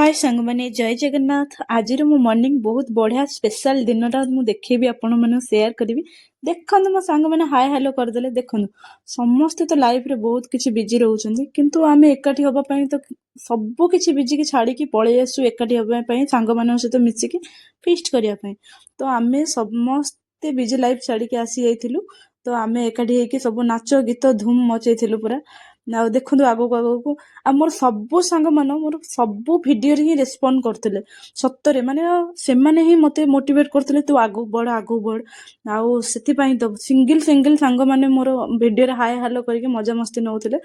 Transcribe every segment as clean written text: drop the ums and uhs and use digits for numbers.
हाय सांग मैंने जय जगन्नाथ आज मो मॉर्निंग बहुत बढ़िया स्पेशल दिनटा मु देखेबी आपण माने शेयर करी देखंतु मो सांग मैंने हाय हेलो करदेले देखंतु समस्त तो लाइफ रे बहुत किछि बिजी रहउछंती किंतु आमे एकाठी होबा पई तो सब किछि बिजी के छाड़ी की पळे आसु एकाठी होबा पई सांग मानन सहित मिसि की फीस्ट करिया पई तो आमे समस्त बिजी लाइफ छाड़ी के आसी जाइथिलु तो आमे एकाठी हेकी सब नाच गीत धूम मचैथिलु पूरा ना देखंतु आगो आगो आ मोर सबो सांग मान मोर सबो वीडियो रे ही रेस्पोंड करथिले सत्तरे माने सेमाने ही मते मोटिवेट करथिले तू आगो बढ़ आउ सेति पई तो सिंगल सांग माने मोर वीडियो रे हाय हेलो करके मजा मस्ती नउथिले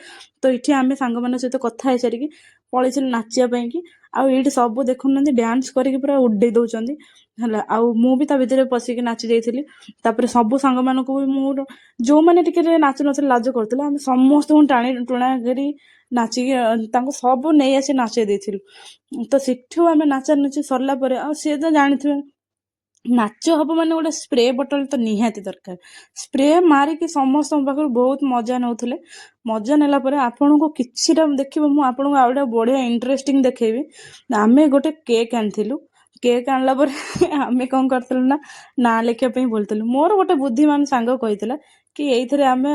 तो इठी आमे सांग मान सहित कथा हे सारी की पळेछिल नाचिया पई की आउ एठी सब देखुनंदी डांस करके पूरा उड्डे दउचंदी हला आउ मु भी ता भितरे पसी के नाची जाइथिली तापर सब सांग मानको भी मोर जो माने टिके नाच नथिले लाज करथिले हम समस्त टाणी टुणा करी नाची तांको सब नै आसी नाचे देथिलु तो सेठू आमे नाचा नाची सरला परे आ से तो जानिथिबे नाच हब माने गोटे स्प्रे बोतल तो निहाती दरकार स्प्रे मारी कि समस्त पाखर बहुत मजा नउथिले मजा नेला परे आपन को किछिटा देखिबो मु आपन को आउडा बढ़िया इंटरेस्टिंग देखेबी आमे गोटे केक आनथिलु केक आनला परे आमे कोन करथिलु ना लेखिया पई बोलथिलु मोर गोटे बुद्धिमान सांग कहितला कि एइथरे आमे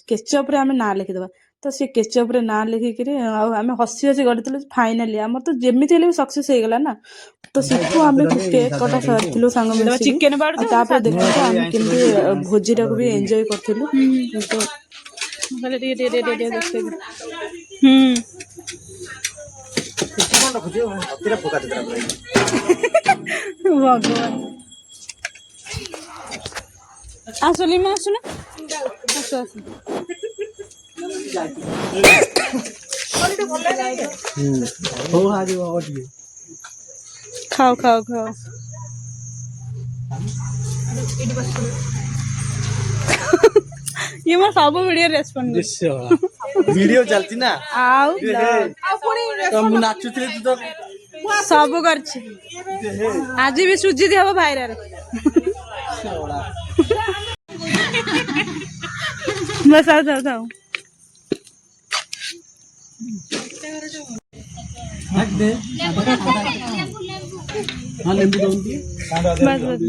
केचअप रे आमे ना लिखि देबा तो से केचअप रे ना लिखि करी आमे हसी हसी करथिलु फाइनली हमर तो जेमिति हेले सक्सेस हे गेला ना तो सिठू आमे केक कटा सरथिलु सांग में चिकन बाड़ तापर देखंतु आमे केमती भोजीटा को भी एन्जॉय करथिलु तो भले टे भगवान आसली में आसुना आसु आसु खाओ खाओ खाओ ये मैं सब वीडियो रेस्पोंड वीडियो चलती ना आउ तो मु नाचुथले तू तो सब करछि आज भी सुजी दी हबो भाइरार बस आओ जाओ जाओ हां लेंबू दउंदी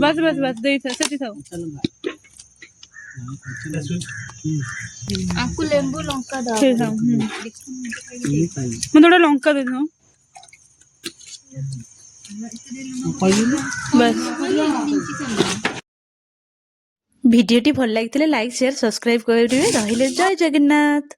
बस दे सेति थाओ आपको लेंबू लंका दाओ ठीक है मैं थोड़ा लंका दे दूं बस भिडियोटी भल लागिथिले लाइक शेयर सब्सक्राइब करिवे रहिले जय जगन्नाथ।